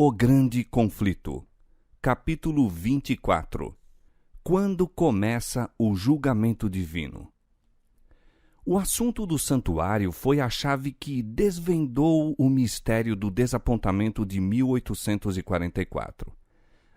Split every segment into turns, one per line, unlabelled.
O Grande Conflito. Capítulo 24. Quando começa o julgamento divino. O assunto do santuário foi a chave que desvendou o mistério do desapontamento de 1844.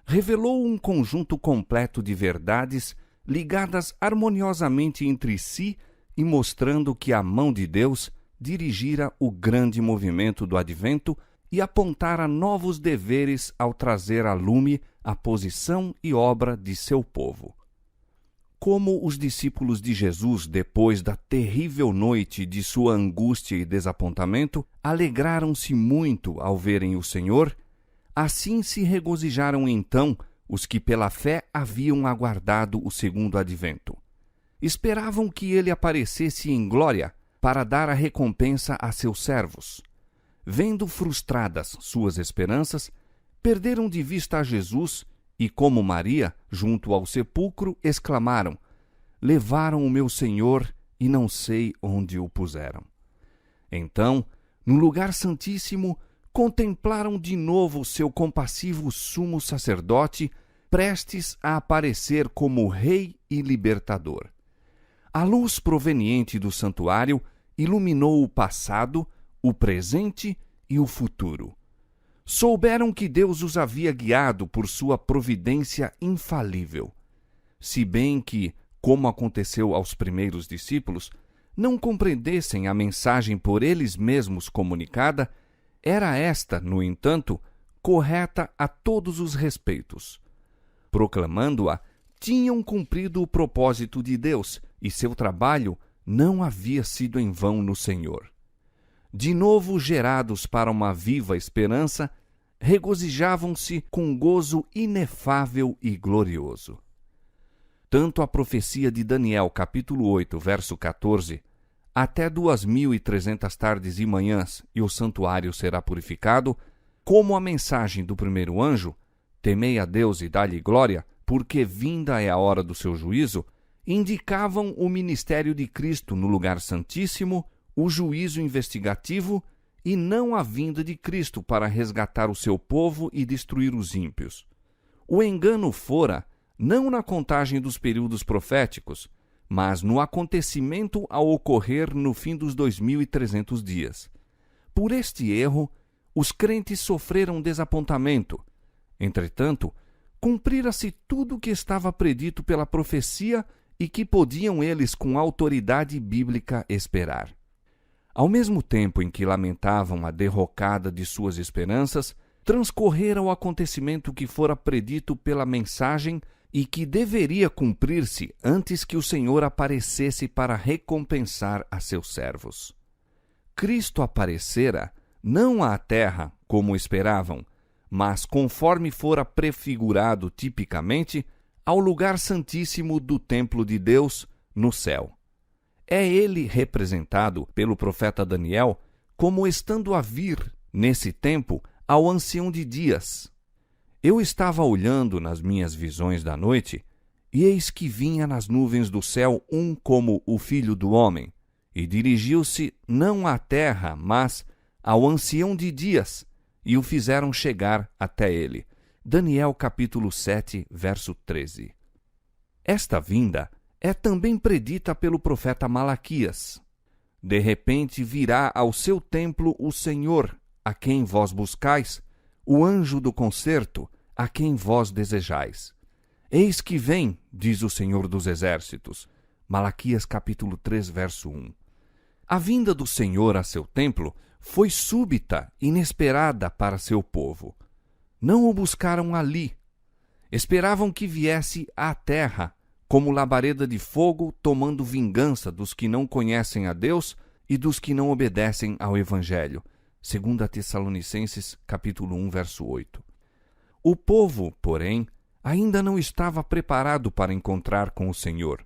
Revelou um conjunto completo de verdades ligadas harmoniosamente entre si e mostrando que a mão de Deus dirigira o grande movimento do advento e apontara novos deveres ao trazer a lume a posição e obra de seu povo. Como os discípulos de Jesus, depois da terrível noite de sua angústia e desapontamento, alegraram-se muito ao verem o Senhor, assim se regozijaram então os que pela fé haviam aguardado o segundo advento. Esperavam que ele aparecesse em glória para dar a recompensa a seus servos. Vendo frustradas suas esperanças, perderam de vista a Jesus e, como Maria, junto ao sepulcro, exclamaram: "Levaram o meu Senhor e não sei onde o puseram." Então, no lugar santíssimo, contemplaram de novo seu compassivo sumo sacerdote, prestes a aparecer como Rei e Libertador. A luz proveniente do santuário iluminou o passado, o presente e o futuro. Souberam que Deus os havia guiado por sua providência infalível. Se bem que, como aconteceu aos primeiros discípulos, não compreendessem a mensagem por eles mesmos comunicada, era esta, no entanto, correta a todos os respeitos. Proclamando-a, tinham cumprido o propósito de Deus e seu trabalho não havia sido em vão no Senhor. De novo gerados para uma viva esperança, regozijavam-se com gozo inefável e glorioso. Tanto a profecia de Daniel, capítulo 8, verso 14, até 2.300 tardes e manhãs e o santuário será purificado, como a mensagem do primeiro anjo, temei a Deus e dá-lhe glória, porque vinda é a hora do seu juízo, indicavam o ministério de Cristo no lugar santíssimo, o juízo investigativo e não a vinda de Cristo para resgatar o seu povo e destruir os ímpios. O engano fora, não na contagem dos períodos proféticos, mas no acontecimento a ocorrer no fim dos 2.300 dias. Por este erro, os crentes sofreram desapontamento. Entretanto, cumprira-se tudo o que estava predito pela profecia e que podiam eles com autoridade bíblica esperar. Ao mesmo tempo em que lamentavam a derrocada de suas esperanças, transcorrera o acontecimento que fora predito pela mensagem e que deveria cumprir-se antes que o Senhor aparecesse para recompensar a seus servos. Cristo aparecera não à terra, como esperavam, mas conforme fora prefigurado tipicamente, ao lugar santíssimo do templo de Deus, no céu. É ele representado pelo profeta Daniel como estando a vir, nesse tempo, ao ancião de dias. Eu estava olhando nas minhas visões da noite, e eis que vinha nas nuvens do céu um como o Filho do Homem, e dirigiu-se não à terra, mas ao ancião de dias, e o fizeram chegar até ele. Daniel capítulo 7, verso 13. Esta vinda é também predita pelo profeta Malaquias. De repente virá ao seu templo o Senhor, a quem vós buscais, o anjo do concerto, a quem vós desejais. Eis que vem, diz o Senhor dos Exércitos. Malaquias capítulo 3, verso 1. A vinda do Senhor a seu templo foi súbita, inesperada para seu povo. Não o buscaram ali. Esperavam que viesse à terra, como labareda de fogo, tomando vingança dos que não conhecem a Deus e dos que não obedecem ao Evangelho. 2 Tessalonicenses, capítulo 1, verso 8. O povo, porém, ainda não estava preparado para encontrar com o Senhor.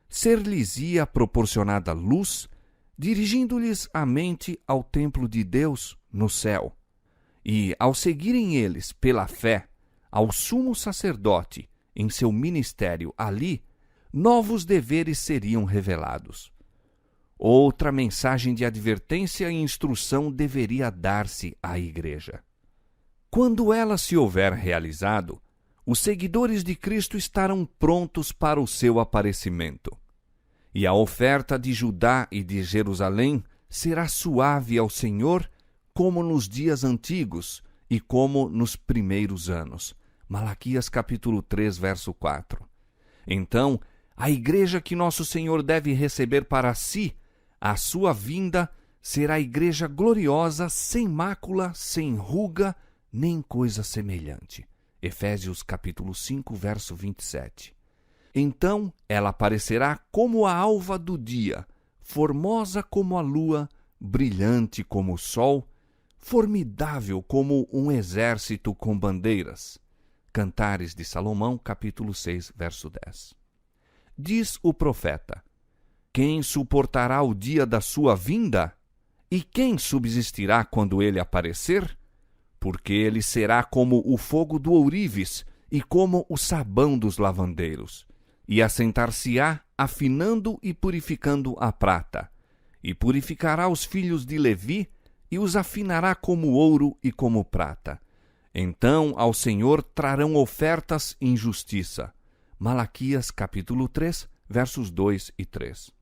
Ser-lhes-ia proporcionada luz, dirigindo-lhes a mente ao templo de Deus no céu. E, ao seguirem eles, pela fé, ao sumo sacerdote, em seu ministério ali, novos deveres seriam revelados. Outra mensagem de advertência e instrução deveria dar-se à Igreja. Quando ela se houver realizado, os seguidores de Cristo estarão prontos para o seu aparecimento. E a oferta de Judá e de Jerusalém será suave ao Senhor, como nos dias antigos e como nos primeiros anos. Malaquias capítulo 3, verso 4. Então, a igreja que nosso Senhor deve receber para si, a sua vinda, será a igreja gloriosa, sem mácula, sem ruga, nem coisa semelhante. Efésios capítulo 5, verso 27. Então ela aparecerá como a alva do dia, formosa como a lua, brilhante como o sol, formidável como um exército com bandeiras. Cantares de Salomão, capítulo 6, verso 10. Diz o profeta: quem suportará o dia da sua vinda? E quem subsistirá quando ele aparecer? Porque ele será como o fogo do ourives e como o sabão dos lavandeiros. E assentar-se-á, afinando e purificando a prata. E purificará os filhos de Levi, e os afinará como ouro e como prata. Então ao Senhor trarão ofertas em justiça. Malaquias capítulo 3, versos 2 e 3.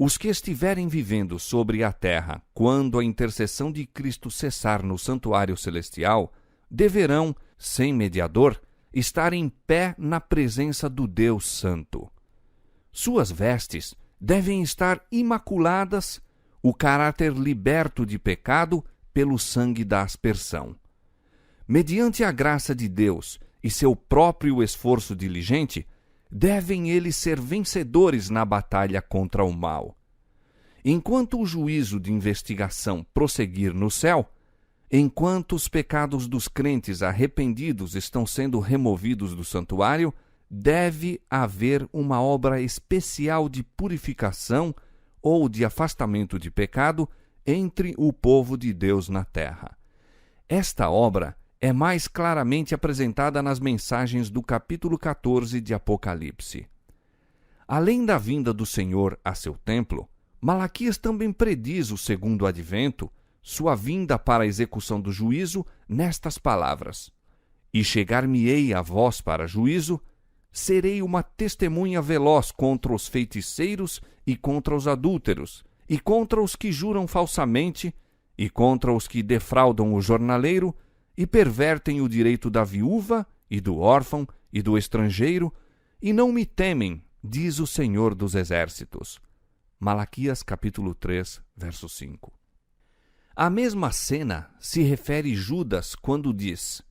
Os que estiverem vivendo sobre a terra, quando a intercessão de Cristo cessar no santuário celestial, deverão, sem mediador, estar em pé na presença do Deus Santo. Suas vestes devem estar imaculadas, o caráter liberto de pecado pelo sangue da aspersão. Mediante a graça de Deus e seu próprio esforço diligente, devem eles ser vencedores na batalha contra o mal. Enquanto o juízo de investigação prosseguir no céu, enquanto os pecados dos crentes arrependidos estão sendo removidos do santuário, deve haver uma obra especial de purificação ou de afastamento de pecado entre o povo de Deus na terra. Esta obra é mais claramente apresentada nas mensagens do capítulo 14 de Apocalipse. Além da vinda do Senhor a seu templo, Malaquias também prediz o segundo advento, sua vinda para a execução do juízo, nestas palavras: E chegar-me-ei a vós para juízo, serei uma testemunha veloz contra os feiticeiros e contra os adúlteros, e contra os que juram falsamente, e contra os que defraudam o jornaleiro, e pervertem o direito da viúva, e do órfão, e do estrangeiro, e não me temem, diz o Senhor dos Exércitos. Malaquias capítulo 3, verso 5. A mesma cena se refere Judas quando diz: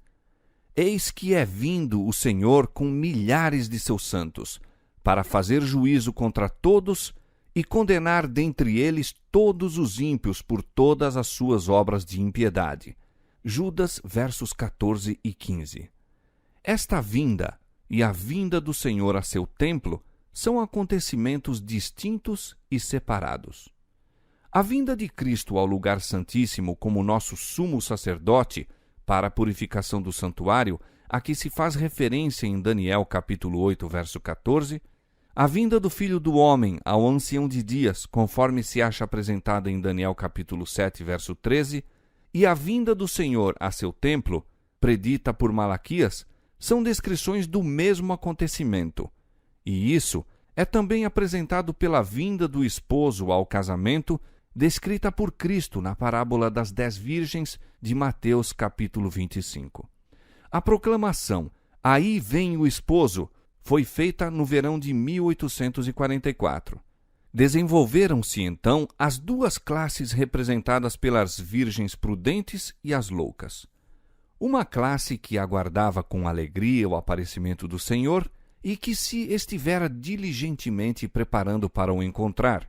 Eis que é vindo o Senhor com milhares de seus santos, para fazer juízo contra todos e condenar dentre eles todos os ímpios por todas as suas obras de impiedade. Judas, versos 14 e 15. Esta vinda e a vinda do Senhor a seu templo são acontecimentos distintos e separados. A vinda de Cristo ao lugar santíssimo como nosso sumo sacerdote para a purificação do santuário, a que se faz referência em Daniel capítulo 8, verso 14, a vinda do Filho do Homem ao Ancião de Dias, conforme se acha apresentada em Daniel capítulo 7, verso 13, e a vinda do Senhor a seu templo, predita por Malaquias, são descrições do mesmo acontecimento. E isso é também apresentado pela vinda do esposo ao casamento, descrita por Cristo na parábola das 10 virgens de Mateus capítulo 25. A proclamação "Aí vem o esposo" foi feita no verão de 1844. Desenvolveram-se então as duas classes representadas pelas virgens prudentes e as loucas. Uma classe que aguardava com alegria o aparecimento do Senhor e que se estivera diligentemente preparando para o encontrar.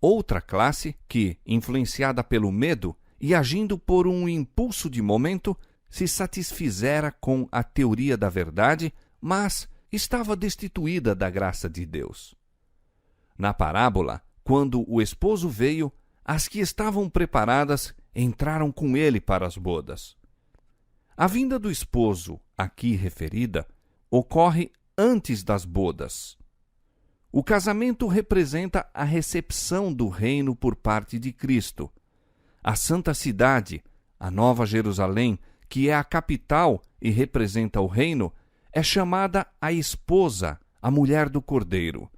Outra classe que, influenciada pelo medo e agindo por um impulso de momento, se satisfizera com a teoria da verdade, mas estava destituída da graça de Deus. Na parábola, quando o esposo veio, as que estavam preparadas entraram com ele para as bodas. A vinda do esposo, aqui referida, ocorre antes das bodas. O casamento representa a recepção do reino por parte de Cristo. A santa cidade, a Nova Jerusalém, que é a capital e representa o reino, é chamada a esposa, a mulher do Cordeiro.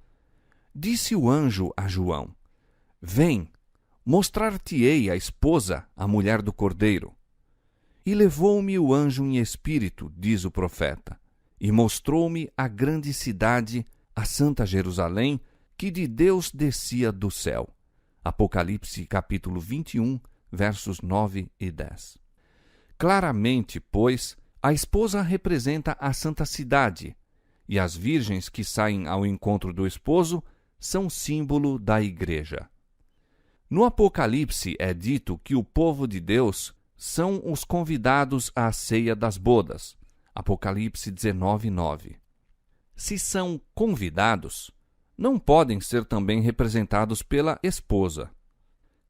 Disse o anjo a João: Vem, mostrar-te-ei a esposa, a mulher do Cordeiro. E levou-me o anjo em espírito, diz o profeta, e mostrou-me a grande cidade, a santa Jerusalém, que de Deus descia do céu. Apocalipse capítulo 21, versos 9 e 10. Claramente, pois, a esposa representa a santa cidade, e as virgens que saem ao encontro do esposo são símbolo da igreja. No Apocalipse é dito que o povo de Deus são os convidados à ceia das bodas. Apocalipse 19, 9. Se são convidados, não podem ser também representados pela esposa.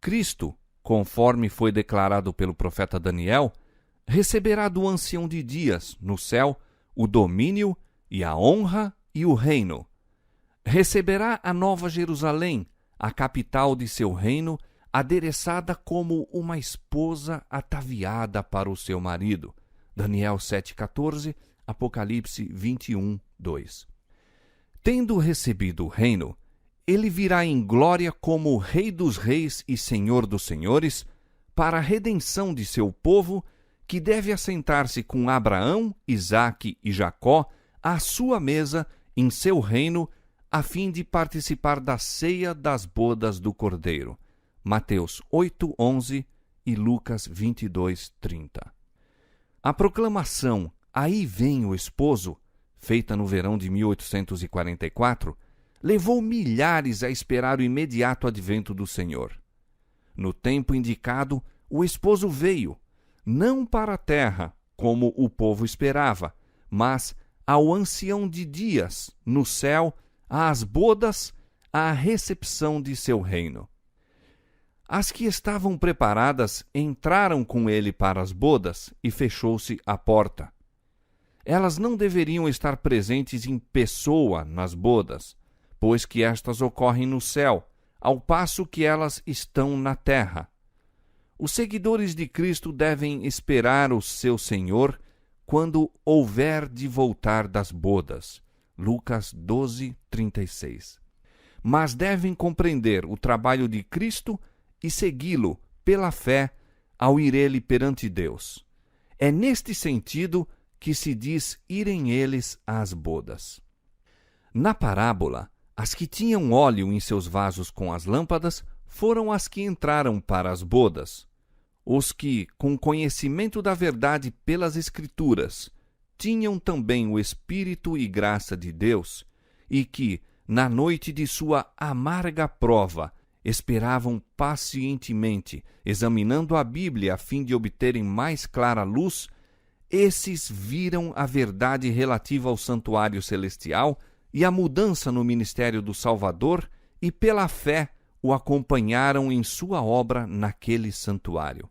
Cristo, conforme foi declarado pelo profeta Daniel, receberá do ancião de dias, no céu, o domínio e a honra e o reino. Receberá a nova Jerusalém, a capital de seu reino, adereçada como uma esposa ataviada para o seu marido. Daniel 7,14, Apocalipse 21, 2. Tendo recebido o reino, ele virá em glória como Rei dos reis e Senhor dos senhores, para a redenção de seu povo, que deve assentar-se com Abraão, Isaque e Jacó à sua mesa em seu reino, a fim de participar da ceia das bodas do Cordeiro. Mateus 8:11 e Lucas 22:30. A proclamação "Aí vem o esposo", feita no verão de 1844, levou milhares a esperar o imediato advento do Senhor. No tempo indicado, o esposo veio, não para a terra, como o povo esperava, mas ao ancião de dias, no céu, às bodas, à recepção de seu reino. As que estavam preparadas entraram com ele para as bodas e fechou-se a porta. Elas não deveriam estar presentes em pessoa nas bodas, pois que estas ocorrem no céu, ao passo que elas estão na terra. Os seguidores de Cristo devem esperar o seu Senhor quando houver de voltar das bodas. Lucas 12:36. Mas devem compreender o trabalho de Cristo e segui-lo pela fé ao ir ele perante Deus. É neste sentido que se diz irem eles às bodas. Na parábola, as que tinham óleo em seus vasos com as lâmpadas foram as que entraram para as bodas. Os que, com conhecimento da verdade pelas Escrituras, tinham também o Espírito e graça de Deus, e que, na noite de sua amarga prova, esperavam pacientemente, examinando a Bíblia a fim de obterem mais clara luz, esses viram a verdade relativa ao santuário celestial e a mudança no ministério do Salvador e, pela fé, o acompanharam em sua obra naquele santuário.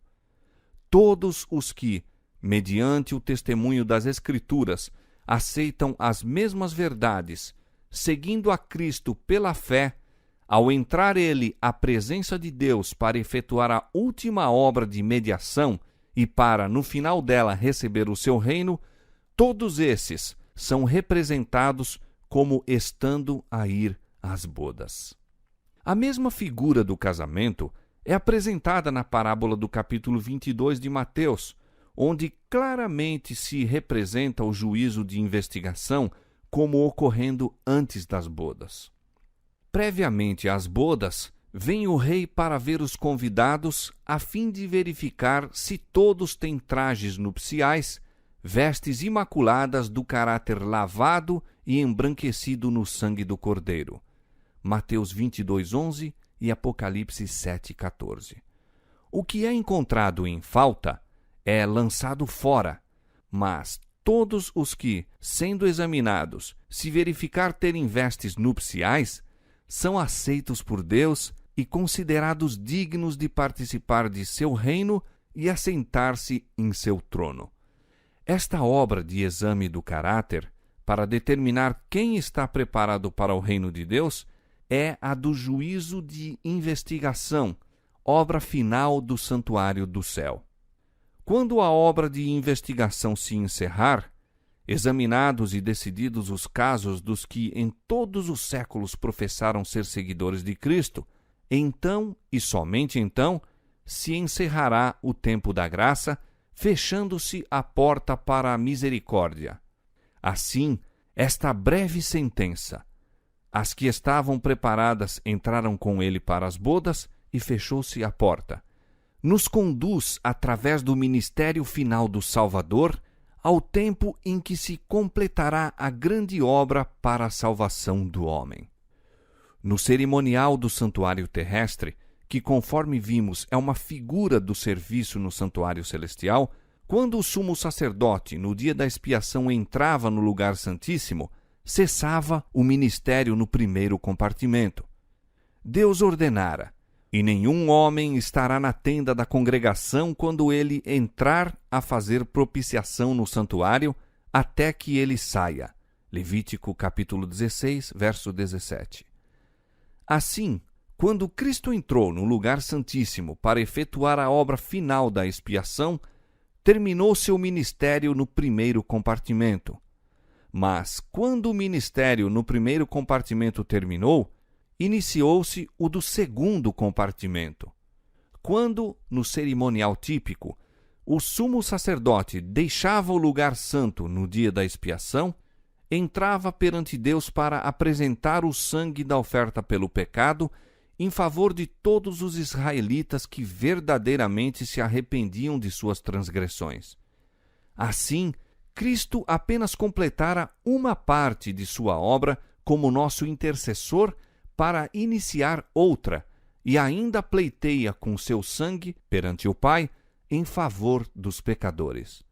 Todos os que, mediante o testemunho das Escrituras, aceitam as mesmas verdades, seguindo a Cristo pela fé, ao entrar ele à presença de Deus para efetuar a última obra de mediação e para, no final dela, receber o seu reino, todos esses são representados como estando a ir às bodas. A mesma figura do casamento é apresentada na parábola do capítulo 22 de Mateus, onde claramente se representa o juízo de investigação como ocorrendo antes das bodas. Previamente às bodas, vem o rei para ver os convidados a fim de verificar se todos têm trajes nupciais, vestes imaculadas do caráter lavado e embranquecido no sangue do Cordeiro. Mateus 22:11 e Apocalipse 7:14. O que é encontrado em falta é lançado fora, mas todos os que, sendo examinados, se verificar terem vestes nupciais, são aceitos por Deus e considerados dignos de participar de seu reino e assentar-se em seu trono. Esta obra de exame do caráter, para determinar quem está preparado para o reino de Deus, é a do juízo de investigação, obra final do santuário do céu. Quando a obra de investigação se encerrar, examinados e decididos os casos dos que em todos os séculos professaram ser seguidores de Cristo, então, e somente então, se encerrará o tempo da graça, fechando-se a porta para a misericórdia. Assim, esta breve sentença: as que estavam preparadas entraram com ele para as bodas e fechou-se a porta, nos conduz, através do ministério final do Salvador, ao tempo em que se completará a grande obra para a salvação do homem. No cerimonial do santuário terrestre, que, conforme vimos, é uma figura do serviço no santuário celestial, quando o sumo sacerdote, no dia da expiação, entrava no lugar santíssimo, cessava o ministério no primeiro compartimento. Deus ordenara: e nenhum homem estará na tenda da congregação quando ele entrar a fazer propiciação no santuário, até que ele saia. Levítico capítulo 16, verso 17. Assim, quando Cristo entrou no lugar santíssimo para efetuar a obra final da expiação, terminou seu ministério no primeiro compartimento. Mas, quando o ministério no primeiro compartimento terminou, iniciou-se o do segundo compartimento. Quando, no cerimonial típico, o sumo sacerdote deixava o lugar santo no dia da expiação, entrava perante Deus para apresentar o sangue da oferta pelo pecado em favor de todos os israelitas que verdadeiramente se arrependiam de suas transgressões. Assim, Cristo apenas completara uma parte de sua obra como nosso intercessor para iniciar outra, e ainda pleiteia com seu sangue perante o Pai em favor dos pecadores.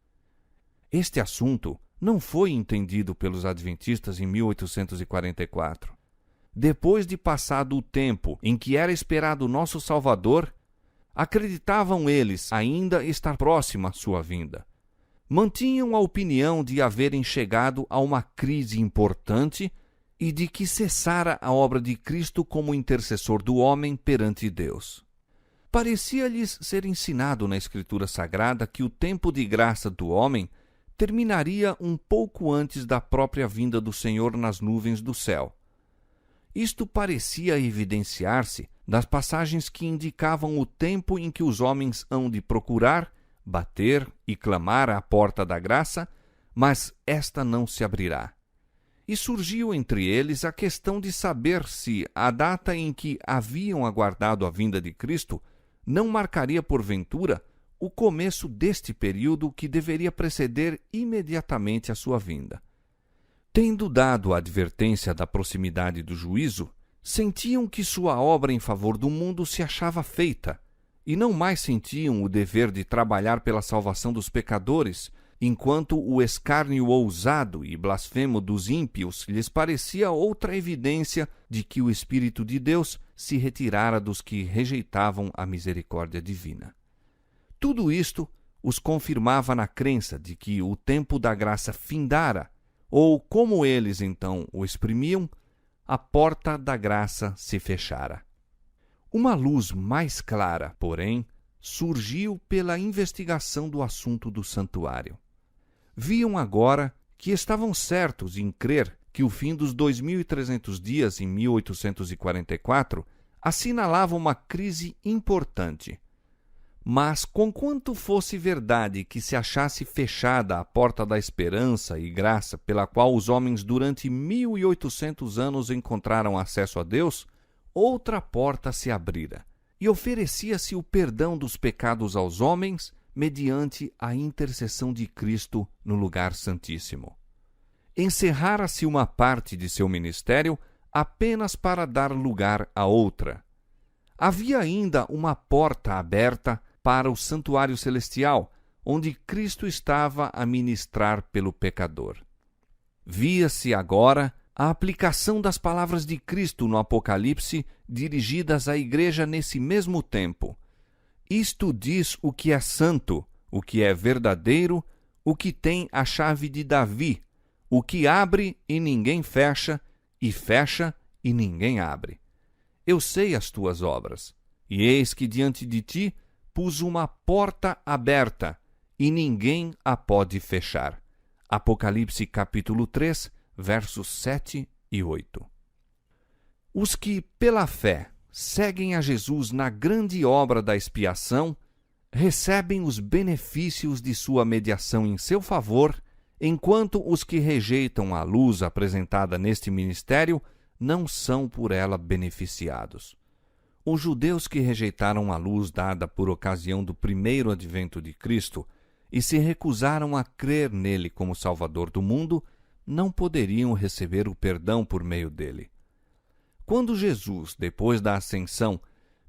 Este assunto não foi entendido pelos adventistas em 1844. Depois de passado o tempo em que era esperado nosso Salvador, acreditavam eles ainda estar próxima sua vinda. Mantinham a opinião de haverem chegado a uma crise importante e de que cessara a obra de Cristo como intercessor do homem perante Deus. Parecia-lhes ser ensinado na Escritura Sagrada que o tempo de graça do homem terminaria um pouco antes da própria vinda do Senhor nas nuvens do céu. Isto parecia evidenciar-se das passagens que indicavam o tempo em que os homens hão de procurar, bater e clamar à porta da graça, mas esta não se abrirá. E surgiu entre eles a questão de saber se a data em que haviam aguardado a vinda de Cristo não marcaria, porventura, o começo deste período que deveria preceder imediatamente a sua vinda. Tendo dado a advertência da proximidade do juízo, sentiam que sua obra em favor do mundo se achava feita, e não mais sentiam o dever de trabalhar pela salvação dos pecadores, enquanto o escárnio ousado e blasfemo dos ímpios lhes parecia outra evidência de que o Espírito de Deus se retirara dos que rejeitavam a misericórdia divina. Tudo isto os confirmava na crença de que o tempo da graça findara, ou, como eles então o exprimiam, a porta da graça se fechara. Uma luz mais clara, porém, surgiu pela investigação do assunto do santuário. Viam agora que estavam certos em crer que o fim dos 2.300 dias em 1844 assinalava uma crise importante. Mas, conquanto fosse verdade que se achasse fechada a porta da esperança e graça pela qual os homens durante 1.800 anos encontraram acesso a Deus, outra porta se abrira, e oferecia-se o perdão dos pecados aos homens mediante a intercessão de Cristo no lugar santíssimo. Encerrara-se uma parte de seu ministério apenas para dar lugar a outra. Havia ainda uma porta aberta para o santuário celestial, onde Cristo estava a ministrar pelo pecador. Via-se agora a aplicação das palavras de Cristo no Apocalipse dirigidas à igreja nesse mesmo tempo. Isto diz o que é santo, o que é verdadeiro, o que tem a chave de Davi, o que abre e ninguém fecha, e fecha e ninguém abre. Eu sei as tuas obras, e eis que diante de ti pus uma porta aberta, e ninguém a pode fechar. Apocalipse capítulo 3, versos 7 e 8. Os que, pela fé, seguem a Jesus na grande obra da expiação, recebem os benefícios de sua mediação em seu favor, enquanto os que rejeitam a luz apresentada neste ministério não são por ela beneficiados. Os judeus que rejeitaram a luz dada por ocasião do primeiro advento de Cristo e se recusaram a crer nele como Salvador do mundo, não poderiam receber o perdão por meio dele. Quando Jesus, depois da ascensão,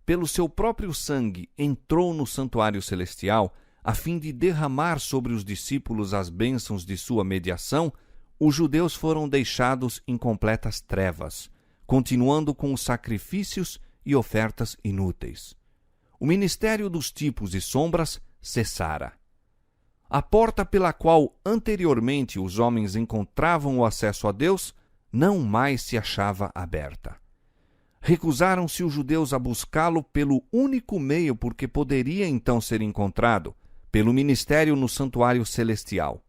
pelo seu próprio sangue, entrou no santuário celestial, a fim de derramar sobre os discípulos as bênçãos de sua mediação, os judeus foram deixados em completas trevas, continuando com os sacrifícios e ofertas inúteis. O ministério dos tipos e sombras cessara. A porta pela qual anteriormente os homens encontravam o acesso a Deus não mais se achava aberta. Recusaram-se os judeus a buscá-lo pelo único meio por que poderia então ser encontrado, pelo ministério no santuário celestial.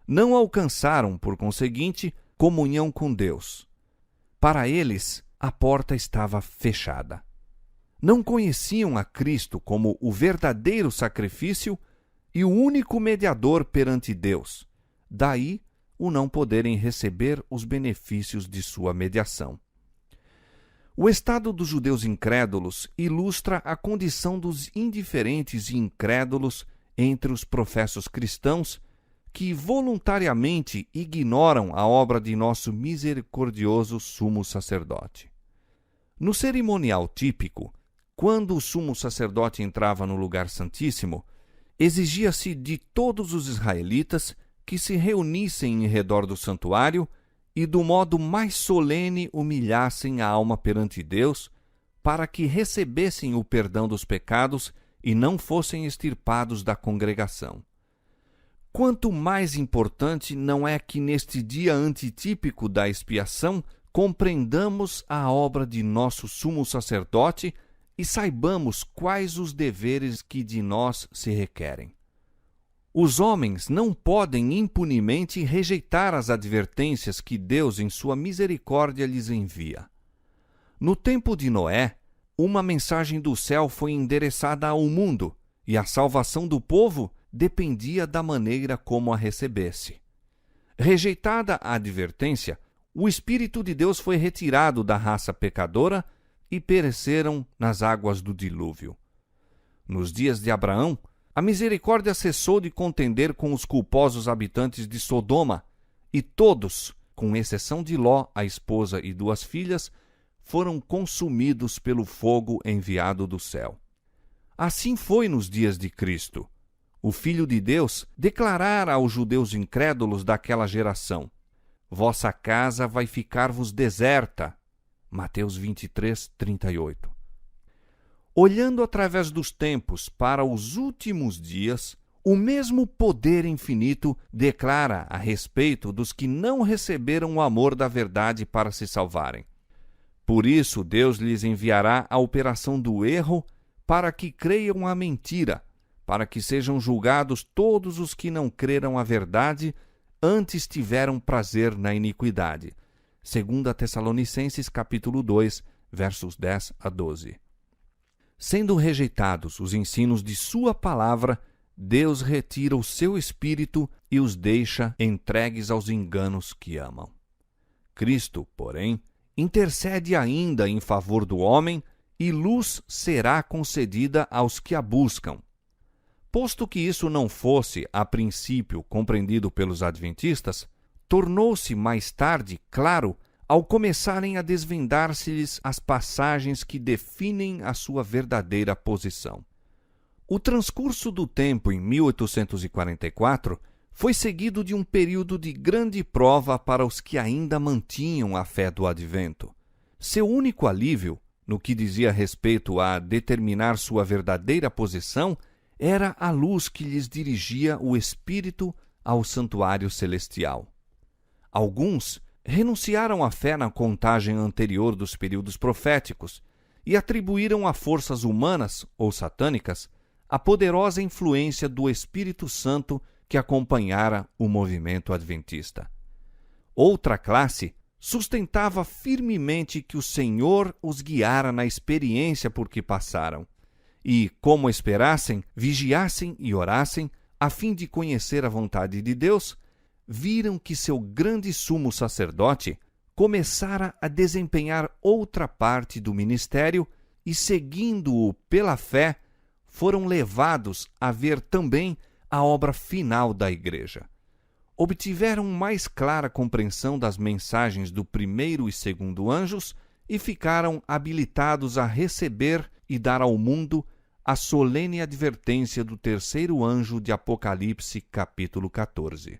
Não alcançaram, por conseguinte, comunhão com Deus. Para eles, a porta estava fechada. Não conheciam a Cristo como o verdadeiro sacrifício e o único mediador perante Deus. Daí, o não poderem receber os benefícios de sua mediação. O estado dos judeus incrédulos ilustra a condição dos indiferentes e incrédulos entre os professos cristãos que voluntariamente ignoram a obra de nosso misericordioso sumo sacerdote. No cerimonial típico, quando o sumo sacerdote entrava no lugar santíssimo, exigia-se de todos os israelitas que se reunissem em redor do santuário e do modo mais solene humilhassem a alma perante Deus, para que recebessem o perdão dos pecados e não fossem extirpados da congregação. Quanto mais importante não é que neste dia antitípico da expiação compreendamos a obra de nosso sumo sacerdote e saibamos quais os deveres que de nós se requerem. Os homens não podem impunemente rejeitar as advertências que Deus, em sua misericórdia, lhes envia. No tempo de Noé, uma mensagem do céu foi endereçada ao mundo, e a salvação do povo dependia da maneira como a recebesse. Rejeitada a advertência, o Espírito de Deus foi retirado da raça pecadora e pereceram nas águas do dilúvio. Nos dias de Abraão, a misericórdia cessou de contender com os culposos habitantes de Sodoma, e todos, com exceção de Ló, a esposa e 2 filhas, foram consumidos pelo fogo enviado do céu. Assim foi nos dias de Cristo. O Filho de Deus declarara aos judeus incrédulos daquela geração: vossa casa vai ficar-vos deserta. Mateus 23, 38. Olhando através dos tempos para os últimos dias, o mesmo poder infinito declara a respeito dos que não receberam o amor da verdade para se salvarem. Por isso, Deus lhes enviará a operação do erro para que creiam a mentira, para que sejam julgados todos os que não creram a verdade, antes tiveram prazer na iniquidade. 2 Tessalonicenses capítulo 2, versos 10 a 12. Sendo rejeitados os ensinos de sua palavra, Deus retira o seu espírito e os deixa entregues aos enganos que amam. Cristo, porém, intercede ainda em favor do homem e luz será concedida aos que a buscam. Posto que isso não fosse, a princípio, compreendido pelos adventistas, tornou-se mais tarde claro ao começarem a desvendar-se-lhes as passagens que definem a sua verdadeira posição. O transcurso do tempo em 1844 foi seguido de um período de grande prova para os que ainda mantinham a fé do advento. Seu único alívio, no que dizia respeito a determinar sua verdadeira posição, era a luz que lhes dirigia o Espírito ao santuário celestial. Alguns renunciaram à fé na contagem anterior dos períodos proféticos e atribuíram a forças humanas ou satânicas a poderosa influência do Espírito Santo que acompanhara o movimento adventista. Outra classe sustentava firmemente que o Senhor os guiara na experiência por que passaram, e, como esperassem, vigiassem e orassem, a fim de conhecer a vontade de Deus, viram que seu grande sumo sacerdote começara a desempenhar outra parte do ministério e, seguindo-o pela fé, foram levados a ver também a obra final da Igreja. Obtiveram mais clara compreensão das mensagens do primeiro e segundo anjos e ficaram habilitados a receber e dar ao mundo a solene advertência do terceiro anjo de Apocalipse, capítulo 14.